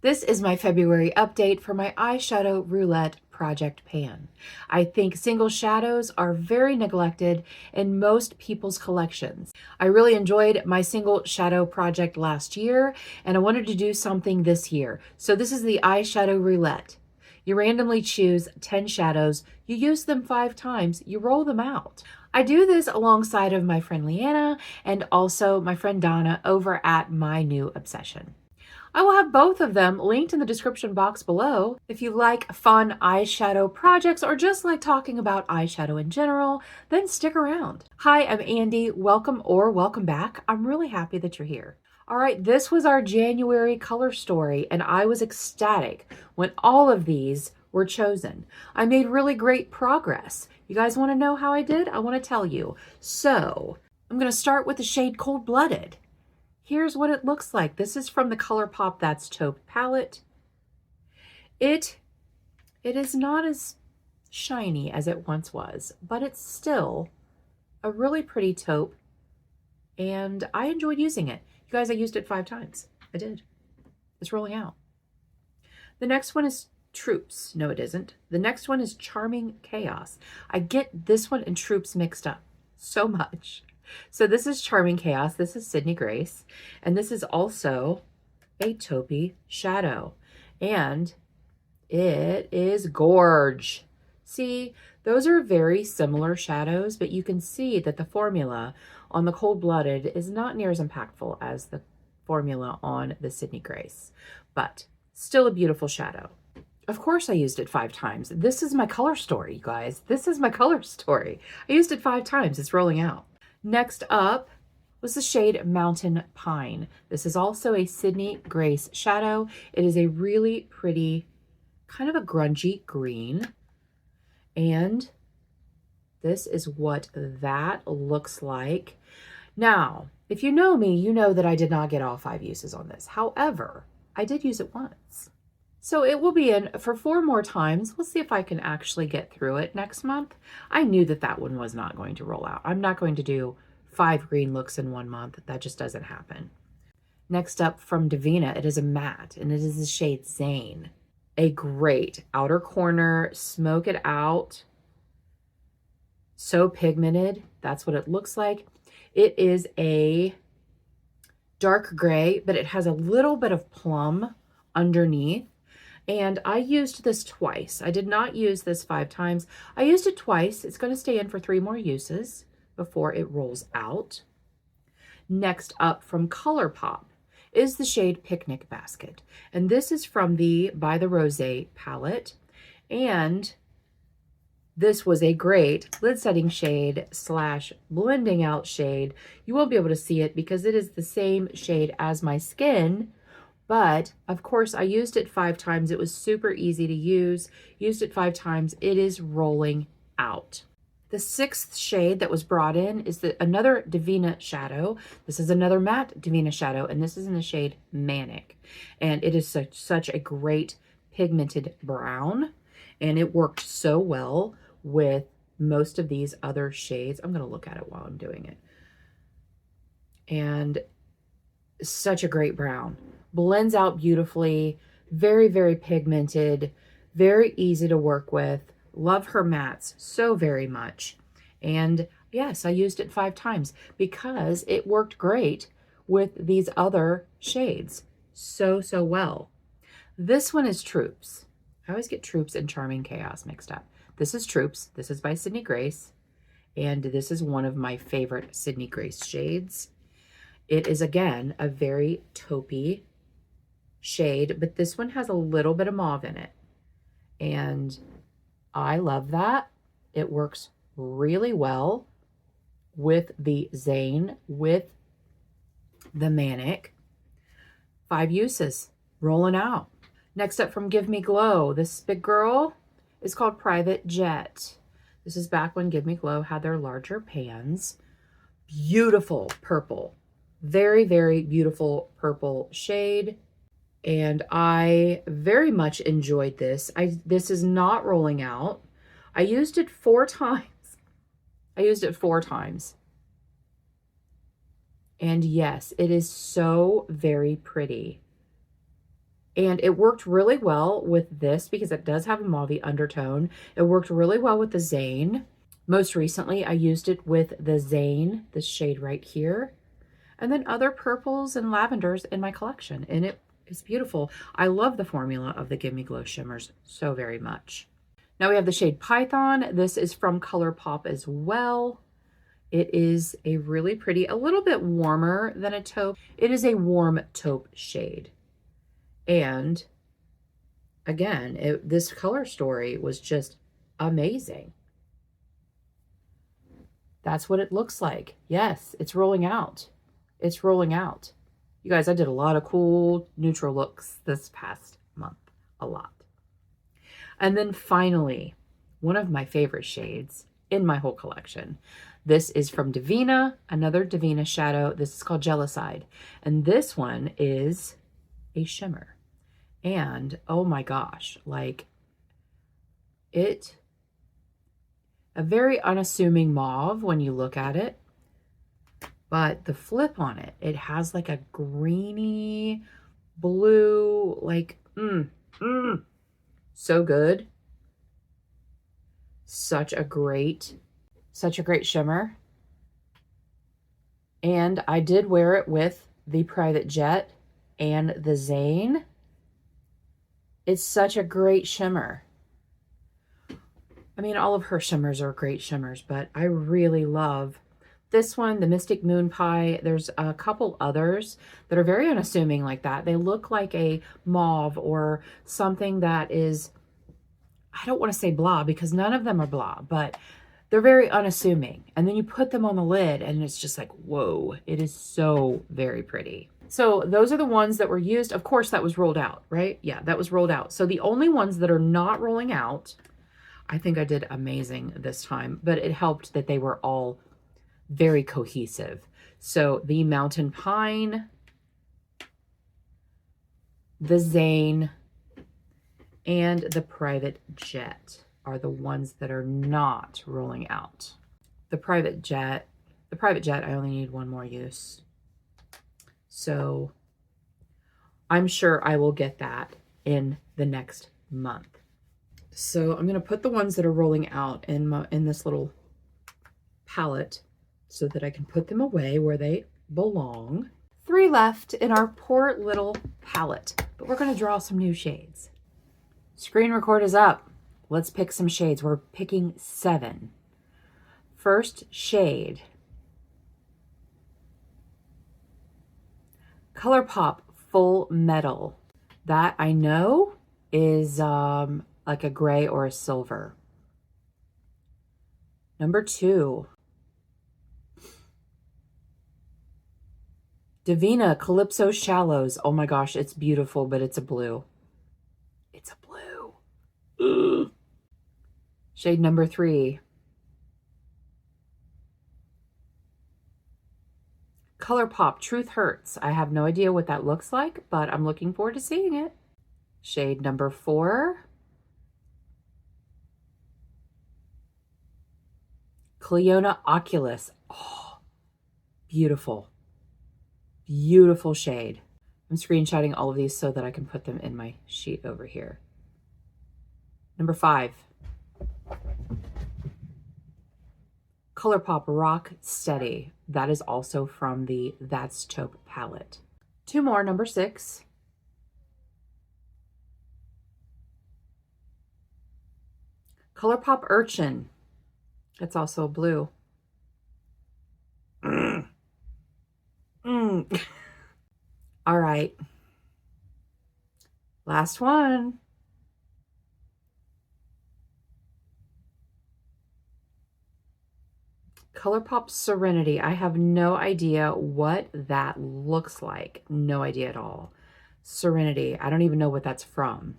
This is my February update for my Eyeshadow Roulette project pan. I think single shadows are very neglected in most people's collections. I really enjoyed my single shadow project last year, and I wanted to do something this year. So this is the Eyeshadow Roulette. You randomly choose 10 shadows, you use them 5 times, you roll them out. I do this alongside of my friend Leanna and also my friend Donna over at My New Obsession. I will have both of them linked in the description box below. If you like fun eyeshadow projects or just like talking about eyeshadow in general, then stick around. Hi, I'm Andi. Welcome or welcome back. I'm really happy that you're here. All right, this was our January color story, and I was ecstatic when all of these were chosen. I made really great progress. You guys want to know how I did? I want to tell you. So I'm going to start with the shade Cold Blooded. Here's what it looks like. This is from the ColourPop That's Taupe palette. It is not as shiny as it once was, but it's still a really pretty taupe, and I enjoyed using it. You guys, I used it 5 times. I did. It's rolling out. The next one is Troops. No, it isn't. The next one is Charming Chaos. I get this one and Troops mixed up so much. So this is Charming Chaos. This is Sydney Grace. And this is also a taupey shadow. And it is Gorge. See, those are very similar shadows, but you can see that the formula on the Cold Blooded is not near as impactful as the formula on the Sydney Grace, but still a beautiful shadow. Of course I used it 5 times. This is my color story, you guys. This is my color story. I used it 5 times. It's rolling out. Next up was the shade Mountain Pine. This is also a Sydney Grace shadow. It is a really pretty, kind of a grungy green. And this is what that looks like. Now, if you know me, you know that I did not get all 5 uses on this. However, I did use it once. So it will be in for 4 more times. We'll see if I can actually get through it next month. I knew that that one was not going to roll out. I'm not going to do 5 green looks in 1 month. That just doesn't happen. Next up from Divina, it is a matte, and it is the shade Zane. A great outer corner, smoke it out. So pigmented. That's what it looks like. It is a dark gray, but it has a little bit of plum underneath. And I used this twice. I did not use this 5 times. I used it twice. It's going to stay in for 3 more uses before it rolls out. Next up from ColourPop is the shade Picnic Basket. And this is from the By the Rosé palette. And this was a great lid setting shade / blending out shade. You won't be able to see it because it is the same shade as my skin. But of course, I used it 5 times. It was super easy to use. Used it 5 times. It is rolling out. The 6th shade that was brought in is another Divina shadow. This is another matte Divina shadow, and this is in the shade Manic. And it is such a great pigmented brown, and it worked so well with most of these other shades. I'm going to look at it while I'm doing it. And such a great brown. Blends out beautifully, very, very pigmented, very easy to work with. Love her mattes so very much. And yes, I used it 5 times because it worked great with these other shades so well. This one is Troops. I always get Troops and Charming Chaos mixed up. This is Troops. This is by Sydney Grace. And this is one of my favorite Sydney Grace shades. It is, again, a very taupey shade, but this one has a little bit of mauve in it. And I love that. It works really well with the Zane, with the Manic. 5 uses, rolling out. Next up from Give Me Glow, this big girl is called Private Jet. This is back when Give Me Glow had their larger pans. Beautiful purple. Very, very beautiful purple shade. And I very much enjoyed this. This is not rolling out. I used it 4 times. I used it 4 times. And yes, it is so very pretty. And it worked really well with this because it does have a mauve undertone. It worked really well with the Zane. Most recently, I used it with the Zane, this shade right here, and then other purples and lavenders in my collection. And it is beautiful. I love the formula of the Gimme Glow shimmers so very much. Now we have the shade Python. This is from ColourPop as well. It is a really pretty, a little bit warmer than a taupe. It is a warm taupe shade. And again, this color story was just amazing. That's what it looks like. Yes, it's rolling out. It's rolling out. You guys, I did a lot of cool neutral looks this past month. A lot. And then finally, one of my favorite shades in my whole collection. This is from Divina, another Divina shadow. This is called Jealouside. And this one is a shimmer. And oh my gosh, like a very unassuming mauve when you look at it. But the flip on it, it has like a greeny blue, like, so good. Such a great shimmer. And I did wear it with the Private Jet and the Zane. It's such a great shimmer. I mean, all of her shimmers are great shimmers, but I really love this one, the Mystic Moon Pie. There's a couple others that are very unassuming like that. They look like a mauve or something that is, I don't want to say blah because none of them are blah, but they're very unassuming. And then you put them on the lid and it's just like, whoa, it is so very pretty. So those are the ones that were used. Of course, that was rolled out, right? Yeah, that was rolled out. So the only ones that are not rolling out, I think I did amazing this time, but it helped that they were all very cohesive. So the Mountain Pine, the Zane, and the Private Jet are the ones that are not rolling out. The Private Jet, I only need one more use. So I'm sure I will get that in the next month. So I'm going to put the ones that are rolling out in this little palette so that I can put them away where they belong. 3 left in our poor little palette, but we're going to draw some new shades. Screen record is up. Let's pick some shades. We're picking 7. First shade. ColourPop Full Metal. That I know is like a gray or a silver. Number 2. Divina Calypso Shallows. Oh my gosh, it's beautiful, but it's a blue. It's a blue. Ugh. Shade number 3. ColourPop Truth Hurts. I have no idea what that looks like, but I'm looking forward to seeing it. Shade number 4. Cleona Oculus. Oh, beautiful. Beautiful shade. I'm screenshotting all of these so that I can put them in my sheet over here. Number 5. ColourPop Rock Steady. That is also from the That's Taupe palette. 2 more, number 6. ColourPop Urchin. That's also a blue. All right. Last one. ColourPop Serenity. I have no idea what that looks like. No idea at all. Serenity. I don't even know what that's from.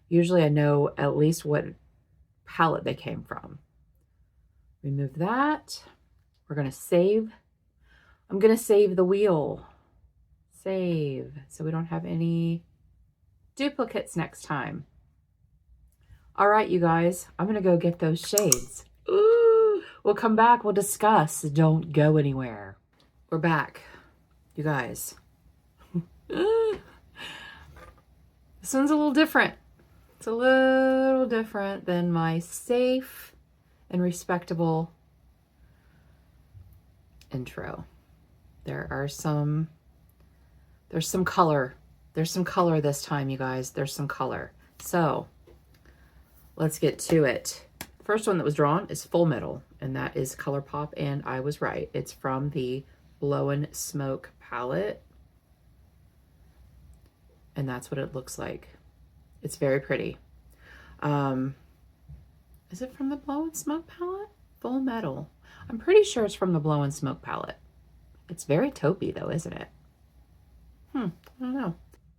Usually I know at least what palette they came from. Remove that. We're going to save. I'm going to save the wheel. Save. So we don't have any duplicates next time. All right, you guys. I'm going to go get those shades. Ooh. We'll come back. We'll discuss. Don't go anywhere. We're back, you guys. This one's a little different. It's a little different than my safe and respectable intro. There's some color. There's some color this time, you guys. There's some color. So let's get to it. The first one that was drawn is Full Metal, and that is ColourPop, and I was right. It's from the Blowin' Smoke palette, and that's what it looks like. It's very pretty. Is it from the Blowin' Smoke palette? Full Metal. I'm pretty sure it's from the Blowin' Smoke palette. It's very taupey though, isn't it? I don't know.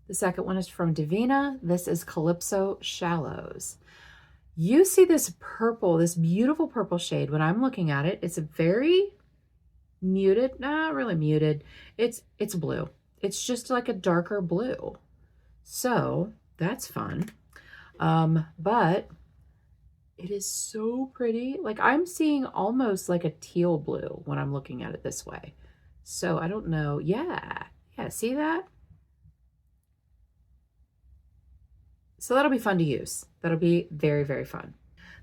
The second one is from Divina. This is Calypso Shallows. You see this purple, this beautiful purple shade. When I'm looking at it, it's a very muted, not really muted. It's blue. It's just like a darker blue. So that's fun. But it is so pretty. Like I'm seeing almost like a teal blue when I'm looking at it this way. So I don't know. Yeah, see that? So that'll be fun to use. That'll be very, very fun.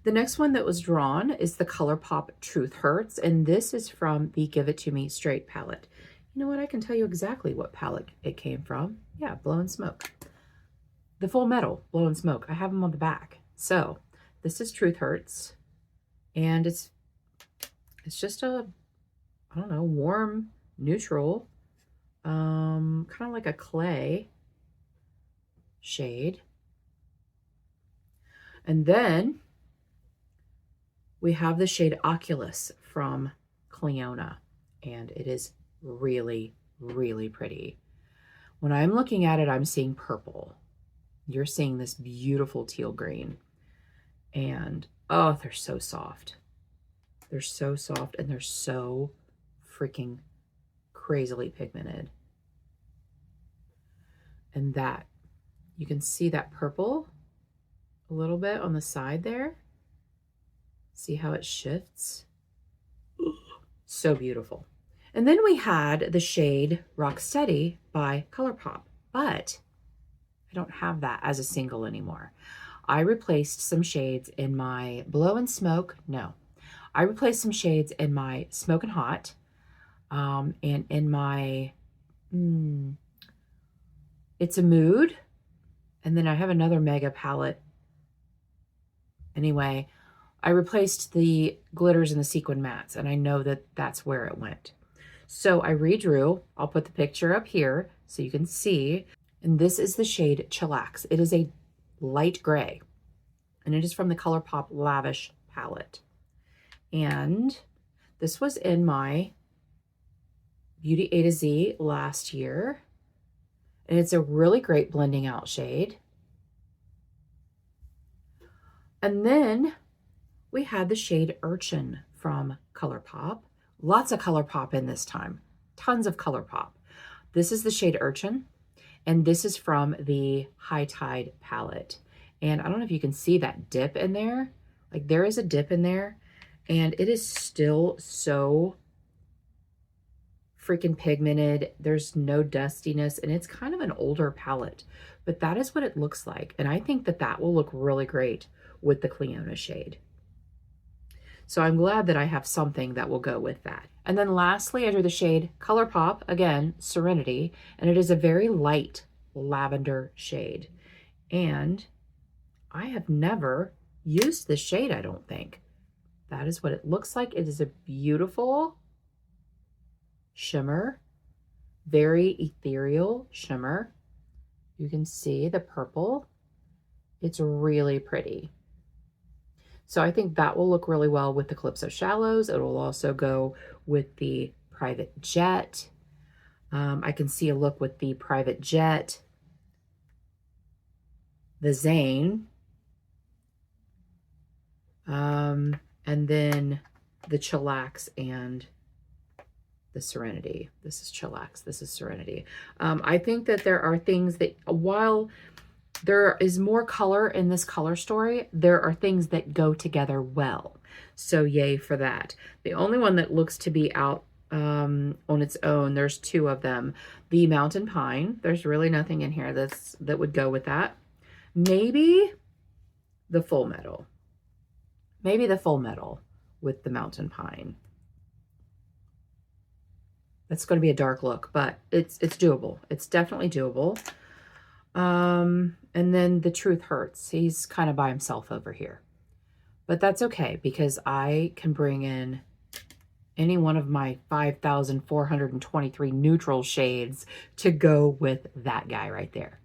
The next one that was drawn is the ColourPop Truth Hurts, and this is from the Give It To Me Straight palette. You know what? I can tell you exactly what palette it came from. Yeah, Blowin' Smoke. The Full Metal Blowin' Smoke. I have them on the back. So this is Truth Hurts, and it's just a, I don't know, warm, neutral, kind of like a clay shade. And then we have the shade Oculus from Leanna, and it is really, really pretty. When I'm looking at it, I'm seeing purple. You're seeing this beautiful teal green. And oh, they're so soft. They're so soft, and they're so freaking crazily pigmented. And that, you can see that purple a little bit on the side there. See how it shifts? So beautiful. And then we had the shade Rocksteady by ColourPop, but I don't have that as a single anymore. I replaced some shades in my Blowin' Smoke. No, I replaced some shades in my Smokin' Hot, and in my It's a Mood, and then I have another mega palette. Anyway, I replaced the glitters and the sequin mattes, and I know that that's where it went. So I redrew. I'll put the picture up here so you can see. And this is the shade Chillax. It is a light gray, and it is from the ColourPop Lavish palette. And this was in my Beauty A to Z last year, and it's a really great blending out shade. And then we had the shade Urchin from ColourPop. Lots of ColourPop in this time. Tons of ColourPop. This is the shade Urchin, and this is from the High Tide palette. And I don't know if you can see that dip in there. Like there is a dip in there, and it is still so freaking pigmented. There's no dustiness, and it's kind of an older palette, but that is what it looks like. And I think that that will look really great with the Leanna shade. So I'm glad that I have something that will go with that. And then lastly, I drew the shade ColourPop, again, Serenity, and it is a very light lavender shade. And I have never used this shade, I don't think. That is what it looks like. It is a beautiful shimmer, very ethereal shimmer. You can see the purple. It's really pretty. So I think that will look really well with the Calypso Shallows. It will also go with the Private Jet. I can see a look with the Private Jet, the Zane, and then the Chillax and the Serenity. This is Chillax, this is Serenity. I think that there are things that, while there is more color in this color story, there are things that go together well. So yay for that. The only one that looks to be out on its own, there's two of them. The Mountain Pine, there's really nothing in here that would go with that. Maybe the full metal. Maybe the full metal with the mountain pine. That's going to be a dark look, but it's doable. It's definitely doable. And then the truth hurts. He's kind of by himself over here. But that's okay because I can bring in any one of my 5,423 neutral shades to go with that guy right there.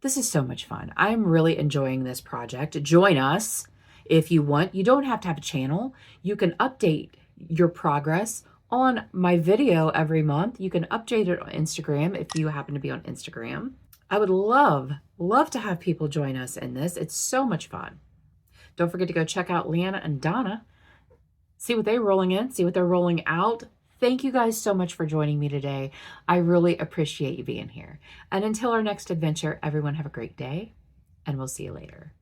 This is so much fun. I'm really enjoying this project. Join us if you want. You don't have to have a channel. You can update your progress on my video every month. You can update it on Instagram if you happen to be on Instagram. I would love to have people join us in this. It's so much fun. Don't forget to go check out Leanna and Donna. See what they're rolling in, see what they're rolling out. Thank you guys so much for joining me today. I really appreciate you being here. And until our next adventure, everyone have a great day, and we'll see you later.